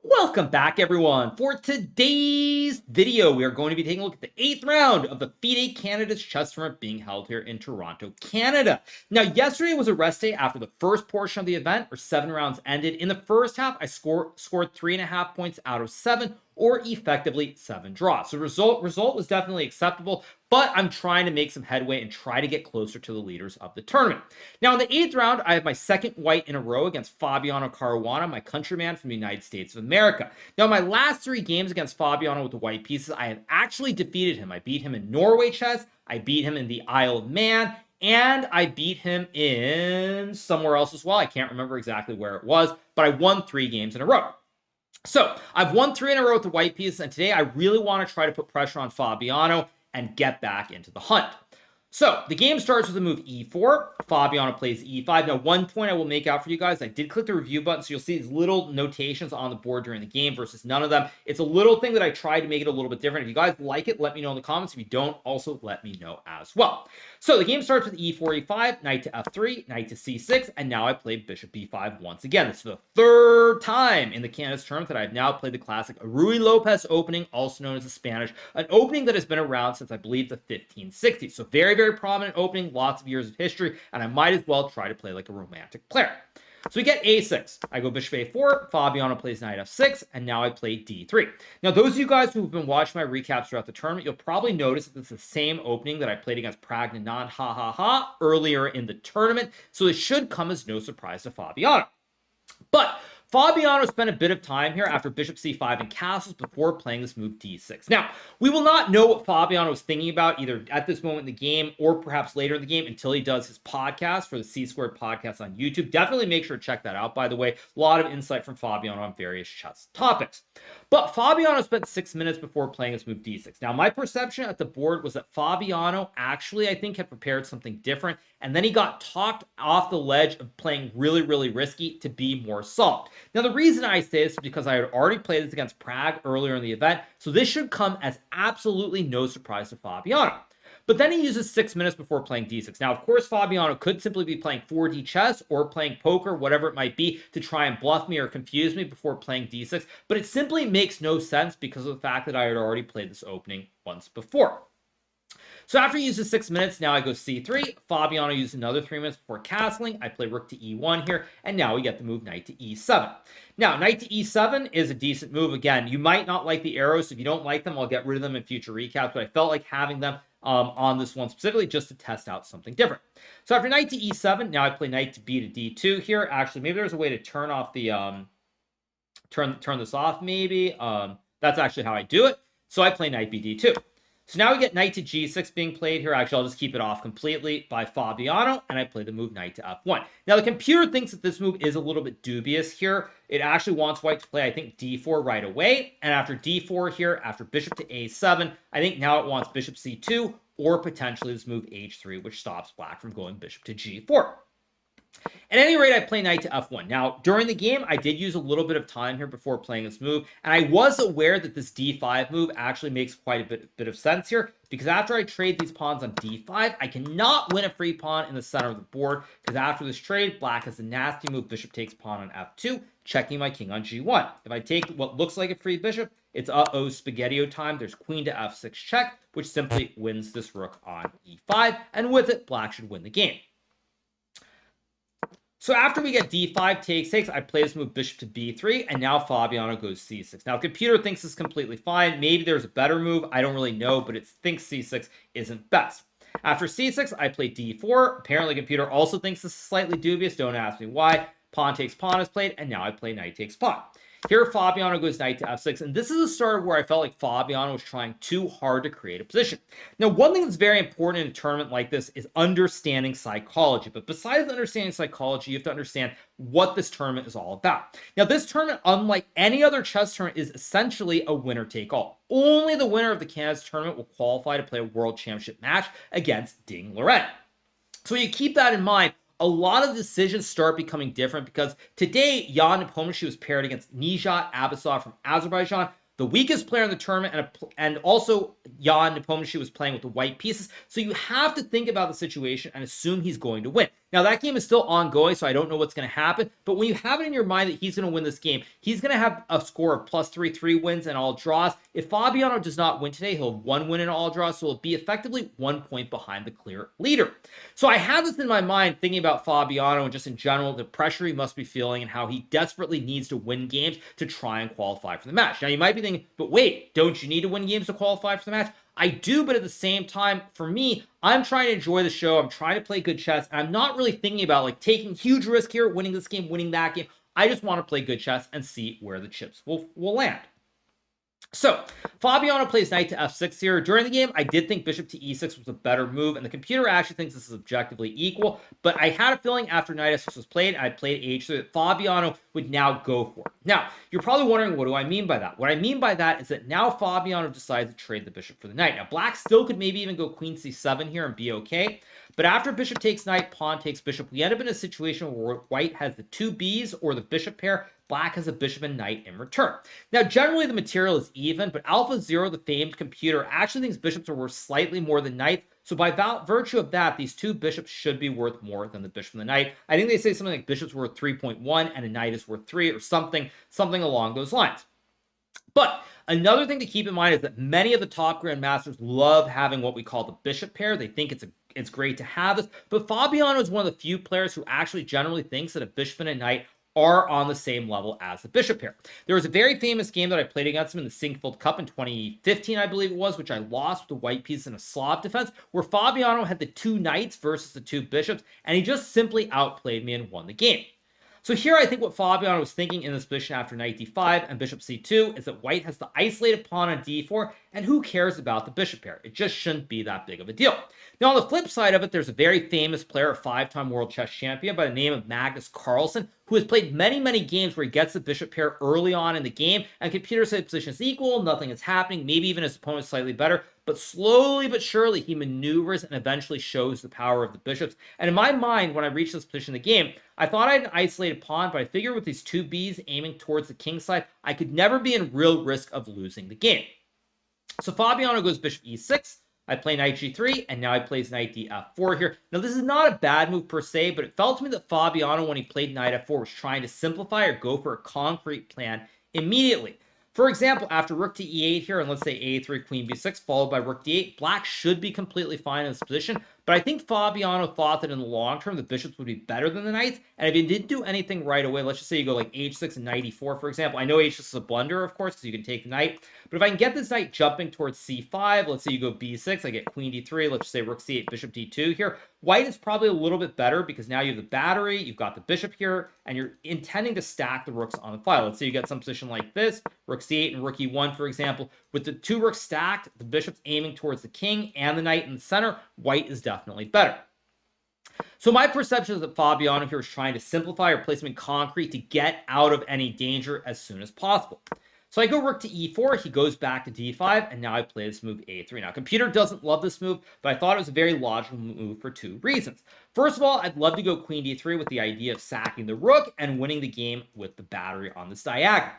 Welcome back, everyone. For today's video, we are going to be taking a look at the 8th round of the FIDE Canada's chess tournament being held here in Toronto, Canada. Now, yesterday was a rest day after the first portion of the event, where 7 rounds ended. In the first half, I scored 3.5 points out of 7, or effectively 7 draws. So result was definitely acceptable, but I'm trying to make some headway and try to get closer to the leaders of the tournament. Now, in the 8th round, I have my second white in a row against Fabiano Caruana, my countryman from the United States of America. Now, my last 3 games against Fabiano with the white pieces, I have actually defeated him. I beat him in Norway chess, I beat him in the Isle of Man, and I beat him in somewhere else as well. I can't remember exactly where it was, but I won 3 games in a row. So I've won 3 in a row with the white pieces, and today I really want to try to put pressure on Fabiano and get back into the hunt. So the game starts with the move e4. Fabiano plays e5. Now, one point I will make out for you guys, I did click the review button, so you'll see these little notations on the board during the game versus none of them. It's a little thing that I tried to make it a little bit different. If you guys like it, let me know in the comments. If you don't, also let me know as well. So the game starts with e4, e5, knight to f3, knight to c6, and now I played bishop b5 once again. This is the 3rd time in the Canada's tournament that I've now played the classic Ruy Lopez opening, also known as the Spanish, an opening that has been around since I believe the 1560s. So very, very prominent opening, lots of years of history, and I might as well try to play like a romantic player. So we get a6. I go bishop a4, Fabiano plays knight f6, and now I play d3. Now, those of you guys who have been watching my recaps throughout the tournament, you'll probably notice that it's the same opening that I played against Praggnanandh earlier in the tournament, so it should come as no surprise to Fabiano. But Fabiano spent a bit of time here after bishop c5 and castles before playing this move d6. Now, we will not know what Fabiano was thinking about either at this moment in the game or perhaps later in the game until he does his podcast for the C-Squared podcast on YouTube. Definitely make sure to check that out, by the way. A lot of insight from Fabiano on various chess topics. But Fabiano spent 6 minutes before playing this move d6. Now, my perception at the board was that Fabiano actually, I think, had prepared something different, and then he got talked off the ledge of playing really, really risky to be more soft. Now, the reason I say this is because I had already played this against Pragg earlier in the event, so this should come as absolutely no surprise to Fabiano. But then he uses 6 minutes before playing d6. Now, of course, Fabiano could simply be playing 4D chess or playing poker, whatever it might be, to try and bluff me or confuse me before playing d6, but it simply makes no sense because of the fact that I had already played this opening once before. So after he uses 6 minutes, now I go c3. Fabiano uses another 3 minutes before castling. I play rook to e1 here, and now we get the move knight to e7. Now, knight to e7 is a decent move. Again, you might not like the arrows. So if you don't like them, I'll get rid of them in future recaps, but I felt like having them on this one specifically just to test out something different. So after knight to e7, now I play knight to b to d2 here. Actually, maybe there's a way to turn off the turn this off. Maybe that's actually how I do it. So I play knight b d2. So now we get knight to g6 being played here. Actually, I'll just keep it off completely by Fabiano, and I play the move knight to f1. Now, the computer thinks that this move is a little bit dubious here. It actually wants white to play, I think, d4 right away. And after d4 here, after bishop to a7, I think now it wants bishop c2, or potentially this move h3, which stops black from going bishop to g4. At any rate, I play knight to f1. Now, during the game, I did use a little bit of time here before playing this move, and I was aware that this d5 move actually makes quite a bit of sense here, because after I trade these pawns on d5, I cannot win a free pawn in the center of the board, because after this trade, black has a nasty move, bishop takes pawn on f2, checking my king on g1. If I take what looks like a free bishop, it's uh-oh spaghetti-o time. There's queen to f6 check, which simply wins this rook on e5, and with it, black should win the game. So after we get d5 takes, I play this move bishop to b3, and now Fabiano goes c6. Now, computer thinks this is completely fine. Maybe there's a better move. I don't really know, but it thinks c6 isn't best. After c6, I play d4. Apparently, computer also thinks this is slightly dubious. Don't ask me why. Pawn takes pawn is played, and now I play knight takes pawn. Here, Fabiano goes knight to f6, and this is a start where I felt like Fabiano was trying too hard to create a position. Now, one thing that's very important in a tournament like this is understanding psychology, but besides understanding psychology, you have to understand what this tournament is all about. Now, this tournament, unlike any other chess tournament, is essentially a winner-take-all. Only the winner of the Canada's tournament will qualify to play a World Championship match against Ding Liren. So you keep that in mind. A lot of decisions start becoming different because today, Jan Nepomniachtchi was paired against Nijat Abbasov from Azerbaijan, the weakest player in the tournament, and also Jan Nepomniachtchi was playing with the white pieces. So you have to think about the situation and assume he's going to win. Now, that game is still ongoing, so I don't know what's going to happen. But when you have it in your mind that he's going to win this game, he's going to have a score of +3 wins and all draws. If Fabiano does not win today, he'll have 1 win in all draws, so he'll be effectively 1 point behind the clear leader. So I have this in my mind thinking about Fabiano and just in general, the pressure he must be feeling and how he desperately needs to win games to try and qualify for the match. Now, you might be thinking, but wait, don't you need to win games to qualify for the match? I do, but at the same time, for me, I'm trying to enjoy the show. I'm trying to play good chess, and I'm not really thinking about like taking huge risk here, winning this game, winning that game. I just want to play good chess and see where the chips will land. So, Fabiano plays knight to f6 here. During the game, I did think bishop to e6 was a better move, and the computer actually thinks this is objectively equal, but I had a feeling after knight f6 was played, I played h3, that Fabiano would now go for it. Now, you're probably wondering, what do I mean by that? What I mean by that is that now Fabiano decides to trade the bishop for the knight. Now, black still could maybe even go queen c7 here and be okay, but after bishop takes knight, pawn takes bishop, we end up in a situation where white has the 2 Bs or the bishop pair, black has a bishop and knight in return. Now, generally the material is even, but AlphaZero, the famed computer, actually thinks bishops are worth slightly more than knights. So by virtue of that, these 2 bishops should be worth more than the bishop and the knight. I think they say something like bishop's worth 3.1 and a knight is worth 3 or something along those lines. But another thing to keep in mind is that many of the top grandmasters love having what we call the bishop pair. They think it's great to have this. But Fabiano is one of the few players who actually generally thinks that a bishop and a knight are on the same level as the bishop pair. There was a very famous game that I played against him in the Sinquefield Cup in 2015, I believe it was, which I lost with the white piece in a Slav defense, where Fabiano had the 2 knights versus the 2 bishops, and he just simply outplayed me and won the game. So here I think what Fabiano was thinking in this position after knight d5 and bishop c2 is that white has the isolated pawn on d4, and who cares about the bishop pair? It just shouldn't be that big of a deal. Now on the flip side of it, there's a very famous player, a 5-time world chess champion by the name of Magnus Carlsen, who has played many games where he gets the bishop pair early on in the game, and computers say the position is equal, nothing is happening, maybe even his opponent is slightly better, but slowly but surely he maneuvers and eventually shows the power of the bishops. And in my mind, when I reached this position in the game, I thought I had an isolated pawn, but I figured with these 2 Bs aiming towards the king side, I could never be in real risk of losing the game. So Fabiano goes bishop e6, I play knight g3, and now he plays knight df4 here. Now, this is not a bad move per se, but it felt to me that Fabiano, when he played knight f4, was trying to simplify or go for a concrete plan immediately. For example, after rook to e8 here, and let's say a3, queen b6, followed by rook d8, black should be completely fine in this position, but I think Fabiano thought that in the long term, the bishops would be better than the knights, and if he didn't do anything right away, let's just say you go like h6 and knight e4, for example. I know h6 is a blunder, of course, because you can take the knight, but if I can get this knight jumping towards c5, let's say you go b6, I get queen d3, let's just say rook c8, bishop d2 here, white is probably a little bit better because now you have the battery, you've got the bishop here, and you're intending to stack the rooks on the file. Let's say you get some position like this, rook c8 and rook e1, for example. With the 2 rooks stacked, the bishop's aiming towards the king and the knight in the center, white is definitely better. So my perception is that Fabiano here is trying to simplify or place him in concrete to get out of any danger as soon as possible. So I go rook to e4, he goes back to d5, and now I play this move a3. Now, computer doesn't love this move, but I thought it was a very logical move for 2 reasons. First of all, I'd love to go queen d3 with the idea of sacking the rook and winning the game with the battery on this diagonal.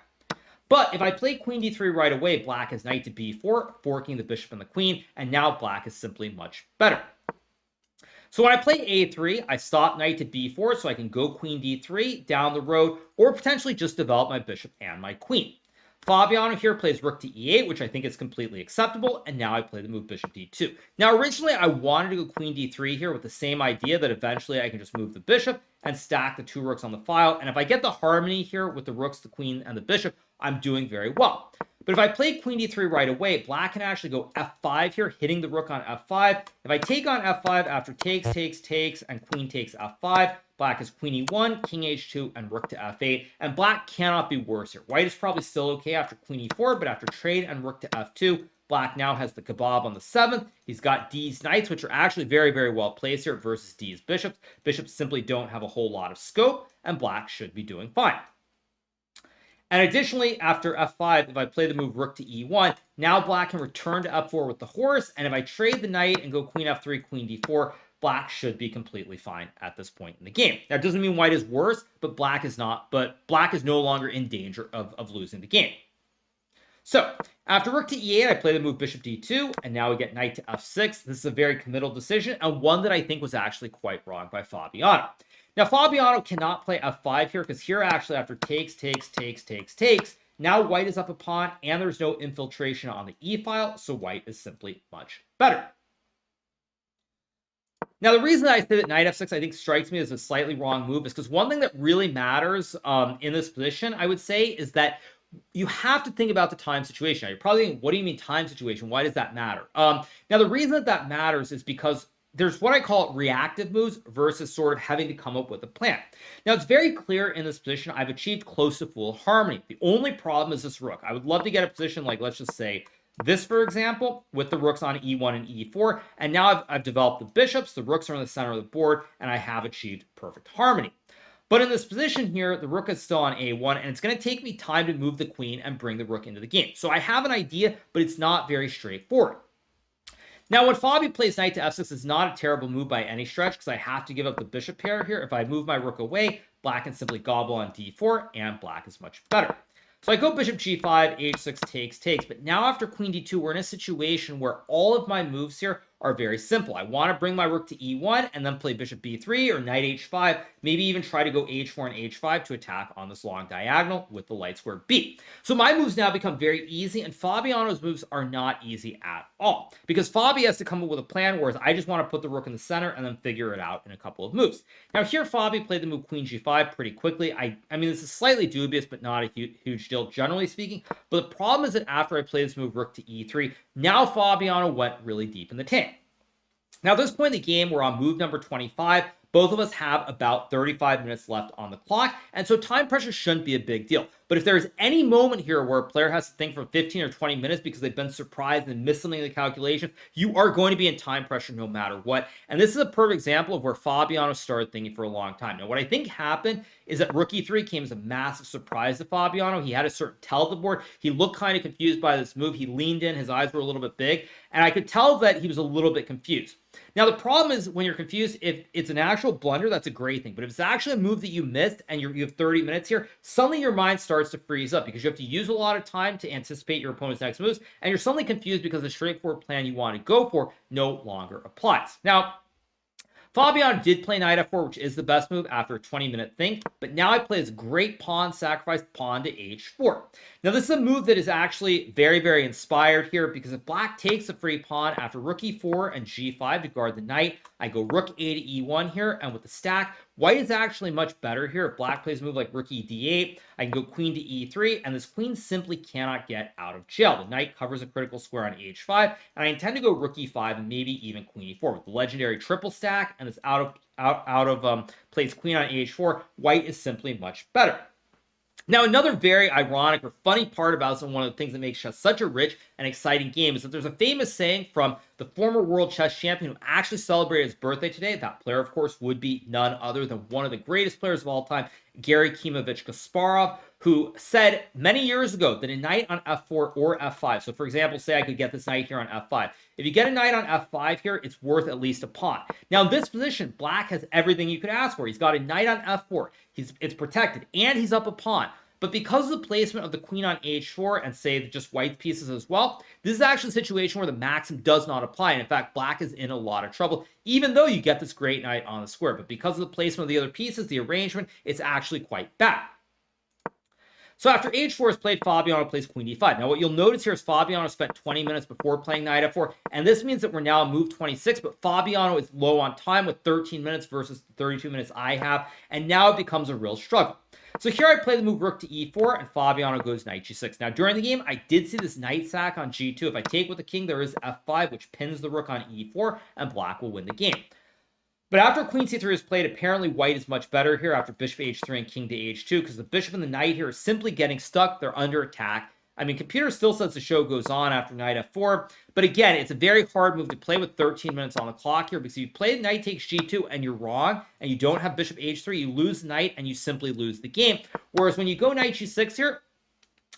But if I play queen d3 right away, black has knight to b4, forking the bishop and the queen, and now black is simply much better. So when I play a3, I stop knight to b4 so I can go queen d3 down the road, or potentially just develop my bishop and my queen. Fabiano here plays rook to e8, which I think is completely acceptable, and now I play the move bishop d2. Now, originally, I wanted to go queen d3 here with the same idea that eventually I can just move the bishop and stack the 2 rooks on the file, and if I get the harmony here with the rooks, the queen, and the bishop, I'm doing very well. But if I play queen d3 right away, black can actually go f5 here, hitting the rook on f5. If I take on f5 after takes, and queen takes f5, black has queen e1, king h2, and rook to f8. And black cannot be worse here. White is probably still okay after queen e4, but after trade and rook to f2, black now has the kebab on the 7th. He's got D's knights, which are actually very well placed here versus D's bishops. Bishops simply don't have a whole lot of scope, and black should be doing fine. And additionally, after f5, if I play the move rook to e1, now black can return to f4 with the horse, and if I trade the knight and go queen f3, queen d4, black should be completely fine at this point in the game. That doesn't mean white is worse, but black is not. But black is no longer in danger of losing the game. So after rook to e8, I play the move bishop d2, and now we get knight to f6. This is a very committal decision, and one that I think was actually quite wrong by Fabiano. Now, Fabiano cannot play f5 here, because here actually after takes, now white is up a pawn, and there's no infiltration on the e-file, so white is simply much better. Now, the reason that I say that knight f6 I think strikes me as a slightly wrong move is because one thing that really matters in this position, I would say, is that you have to think about the time situation. Now, you're probably thinking, what do you mean time situation? Why does that matter? Now, the reason that that matters is because there's what I call reactive moves versus sort of having to come up with a plan. Now, it's very clear in this position I've achieved close to full harmony. The only problem is this rook. I would love to get a position like, let's just say, this, for example, with the rooks on e1 and e4, and now I've developed the bishops, the rooks are in the center of the board, and I have achieved perfect harmony. But in this position here, the rook is still on a1, and it's going to take me time to move the queen and bring the rook into the game. So I have an idea, but it's not very straightforward. Now, when Fabi plays knight to f6 is not a terrible move by any stretch, because I have to give up the bishop pair here. If I move my rook away, black can simply gobble on d4, and black is much better. So I go bishop g5, h6 takes, but now after queen d2, we're in a situation where all of my moves here are very simple. I want to bring my rook to e1 and then play bishop b3 or knight h5, maybe even try to go h4 and h5 to attack on this long diagonal with the light square b. So my moves now become very easy, and Fabiano's moves are not easy at all, because Fabi has to come up with a plan, whereas I just want to put the rook in the center and then figure it out in a couple of moves. Now here Fabi played the move queen g5 pretty quickly. I mean, this is slightly dubious, but not a huge deal generally speaking. But the problem is that after I play this move rook to e3, now Fabiano went really deep in the tank. Now, at this point in the game, we're on move number 25. Both of us have about 35 minutes left on the clock, and so time pressure shouldn't be a big deal. But if there's any moment here where a player has to think for 15 or 20 minutes because they've been surprised and missed something in the calculation, you are going to be in time pressure no matter what. And this is a perfect example of where Fabiano started thinking for a long time. Now, what I think happened is that rook e3 came as a massive surprise to Fabiano. He had a certain tell at the board. He looked kind of confused by this move. He leaned in. His eyes were a little bit big. And I could tell that he was a little bit confused. Now, the problem is when you're confused, if it's an actual blunder, that's a great thing. But if it's actually a move that you missed and you have 30 minutes here, suddenly your mind starts to freeze up because you have to use a lot of time to anticipate your opponent's next moves. And you're suddenly confused because the straightforward plan you want to go for no longer applies. Now, Fabiano did play knight f4, which is the best move after a 20-minute think, but now I play this great pawn sacrifice, pawn to h4. Now, this is a move that is actually very, very inspired here, because if black takes a free pawn after rook e4 and g5 to guard the knight, I go rook a to e1 here, and with the stack, white is actually much better here. If black plays a move like rook e d8, I can go queen to e3, and this queen simply cannot get out of jail. The knight covers a critical square on h5, and I intend to go rook e5 and maybe even queen e4. With the legendary triple stack and this out of place queen on h4, white is simply much better. Now, another very ironic or funny part about this, and one of the things that makes chess such a rich and exciting game, is that there's a famous saying from the former world chess champion who actually celebrated his birthday today. That player, of course, would be none other than one of the greatest players of all time, Garry Khimovich Kasparov, who said many years ago that a knight on f4 or f5, so for example, say I could get this knight here on f5. If you get a knight on f5 here, it's worth at least a pawn. Now, in this position, black has everything you could ask for. He's got a knight on f4. It's protected, and he's up a pawn. But because of the placement of the queen on h4 and say just white pieces as well, this is actually a situation where the maxim does not apply. And in fact, black is in a lot of trouble, even though you get this great knight on the square. But because of the placement of the other pieces, the arrangement, it's actually quite bad. So after h4 is played, Fabiano plays queen d5. Now, what you'll notice here is Fabiano spent 20 minutes before playing knight f4, and this means that we're now move 26, but Fabiano is low on time with 13 minutes versus the 32 minutes I have, and now it becomes a real struggle. So here I play the move rook to e4, and Fabiano goes knight g6. Now, during the game, I did see this knight sack on g2. If I take with the king, there is f5, which pins the rook on e4, and black will win the game. But after queen c3 is played, apparently white is much better here after bishop h3 and king to h2, because the bishop and the knight here are simply getting stuck. They're under attack. I mean, computer still says the show goes on after knight f4, but again, it's a very hard move to play with 13 minutes on the clock here, because if you play knight takes g2 and you're wrong, and you don't have bishop h3, you lose the knight and you simply lose the game. Whereas when you go knight g6 here,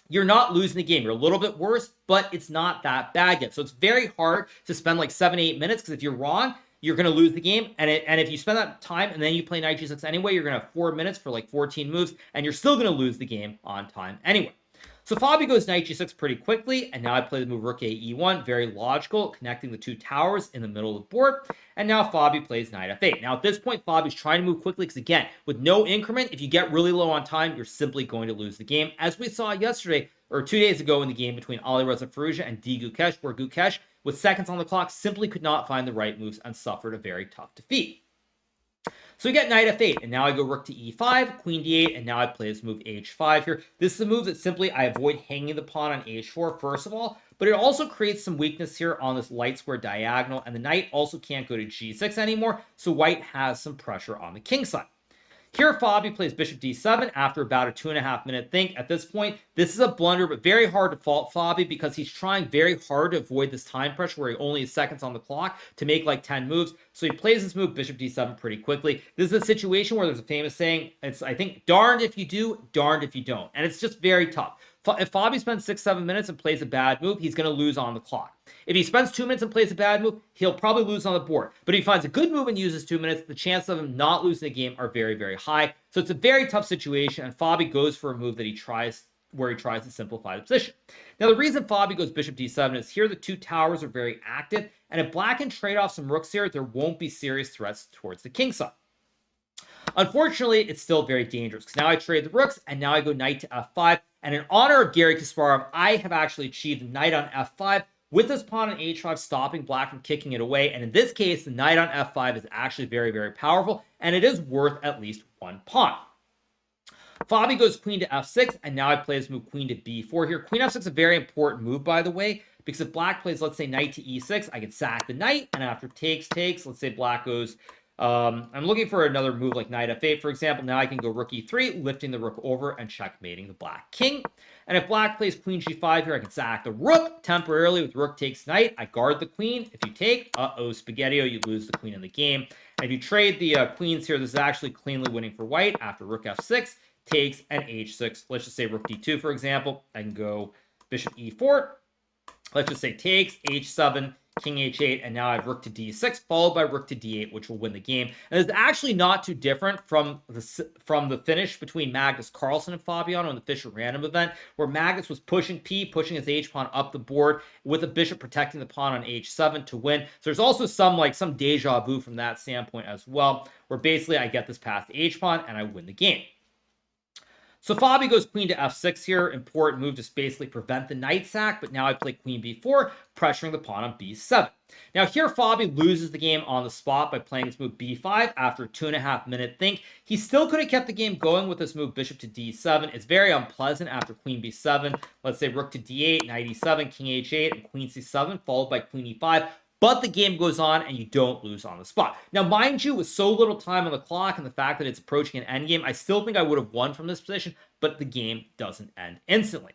you're not losing the game. You're a little bit worse, but it's not that bad yet. So it's very hard to spend like 7-8 minutes, because if you're wrong, you're going to lose the game. And if you spend that time and then you play knight g6 anyway, you're going to have 4 minutes for like 14 moves, and you're still going to lose the game on time anyway. So Fabi goes knight g6 pretty quickly, and now I play the move rook a e1, very logical, connecting the two towers in the middle of the board. And now Fabi plays knight f8. Now at this point, Fabi's trying to move quickly because again, with no increment, if you get really low on time, you're simply going to lose the game, as we saw yesterday or 2 days ago in the game between Alireza Firouzja and D. Gukesh, where Gukesh, with seconds on the clock, simply could not find the right moves and suffered a very tough defeat. So we get knight f8, and now I go rook to e5, queen d8, and now I play this move h5 here. This is a move that simply I avoid hanging the pawn on h4, first of all, but it also creates some weakness here on this light square diagonal, and the knight also can't go to g6 anymore, so white has some pressure on the king side. Here, Fabi plays bishop d7 after about a 2.5-minute think. At this point, this is a blunder, but very hard to fault Fabi because he's trying very hard to avoid this time pressure where he only has seconds on the clock to make like 10 moves. So he plays this move, bishop d7, pretty quickly. This is a situation where there's a famous saying, it's, I think, darned if you do, darned if you don't. And it's just very tough. If Fabi spends 6-7 minutes and plays a bad move, he's going to lose on the clock. If he spends 2 minutes and plays a bad move, he'll probably lose on the board. But if he finds a good move and uses 2 minutes, the chances of him not losing the game are very, very high. So it's a very tough situation, and Fabi goes for a move that he tries to simplify the position. Now, the reason Fabi goes bishop d7 is here the two towers are very active, and if black can trade off some rooks here, there won't be serious threats towards the king side. Unfortunately, it's still very dangerous because now I trade the rooks, and now I go knight to f5. And in honor of Garry Kasparov, I have actually achieved knight on f5 with this pawn on h5, stopping black from kicking it away. And in this case, the knight on f5 is actually very, very powerful, and it is worth at least one pawn. Fabi goes queen to f6, and now I play this move queen to b4 here. Queen f6 is a very important move, by the way, because if black plays, let's say, knight to e6, I can sack the knight, and after takes, let's say black goes... I'm looking for another move like knight f8, for example. Now I can go rook e3, lifting the rook over and checkmating the black king. And if black plays queen g5 here, I can sack the rook temporarily with rook takes knight. I guard the queen. If you take, spaghetti-o, you lose the queen in the game. And if you trade the queens here, this is actually cleanly winning for white after rook f6, takes, and h6. Let's just say rook d2, for example. I can go bishop e4. Let's just say takes, h7, king h8, and now I have rook to d6, followed by rook to d8, which will win the game. And it's actually not too different from the finish between Magnus Carlsen and Fabiano in the Fischer Random event, where Magnus was pushing pushing his h-pawn up the board, with the bishop protecting the pawn on h7 to win. So there's also some deja vu from that standpoint as well, where basically I get this past the h-pawn and I win the game. So Fabi goes queen to f6 here. Important move to basically prevent the knight sack, but now I play queen b4, pressuring the pawn on b7. Now here Fabi loses the game on the spot by playing this move b5 after a 2.5-minute think. He still could have kept the game going with this move bishop to d7. It's very unpleasant after queen b7. Let's say rook to d8, knight e7, king h8, and queen c7, followed by queen e5. But the game goes on and you don't lose on the spot. Now, mind you, with so little time on the clock and the fact that it's approaching an endgame, I still think I would have won from this position, but the game doesn't end instantly.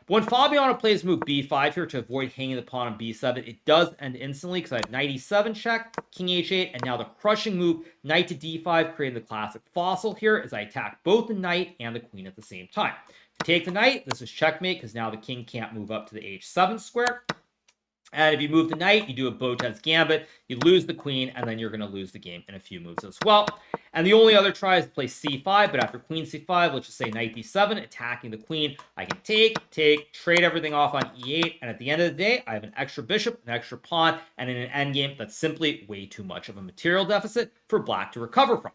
But when Fabiano plays move b5 here to avoid hanging the pawn on b7, it does end instantly because I have knight e7 check, king h8, and now the crushing move, knight to d5, creating the classic fossil here as I attack both the knight and the queen at the same time. If you take the knight, this is checkmate because now the king can't move up to the h7 square. And if you move the knight, you do a Botez Gambit, you lose the queen, and then you're going to lose the game in a few moves as well. And the only other try is to play c5, but after queen c5, let's just say knight d7, attacking the queen, I can take, trade everything off on e8, and at the end of the day, I have an extra bishop, an extra pawn, and in an endgame, that's simply way too much of a material deficit for black to recover from.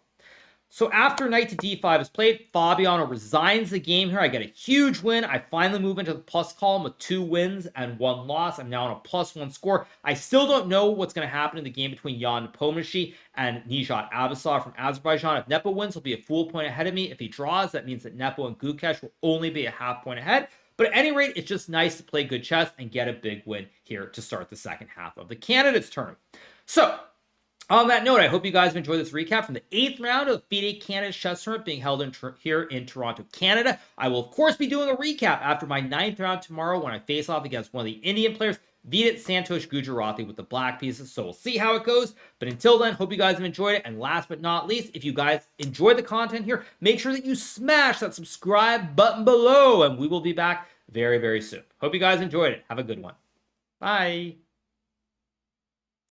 So after knight to d5 is played, Fabiano resigns the game here. I get a huge win. I finally move into the plus column with 2 wins and 1 loss. I'm now on a +1 score. I still don't know what's going to happen in the game between Jan Nepomniachtchi and Nijat Abasov from Azerbaijan. If Nepo wins, he'll be a full point ahead of me. If he draws, that means that Nepo and Gukesh will only be a half point ahead. But at any rate, it's just nice to play good chess and get a big win here to start the second half of the candidates tournament. So, on that note, I hope you guys have enjoyed this recap from the 8th round of the FIDE Canada's Chess Tournament being held here in Toronto, Canada. I will, of course, be doing a recap after my 9th round tomorrow when I face off against one of the Indian players, Vidit Santosh Gujarati, with the black pieces. So we'll see how it goes. But until then, hope you guys have enjoyed it. And last but not least, if you guys enjoyed the content here, make sure that you smash that subscribe button below. And we will be back very, very soon. Hope you guys enjoyed it. Have a good one. Bye.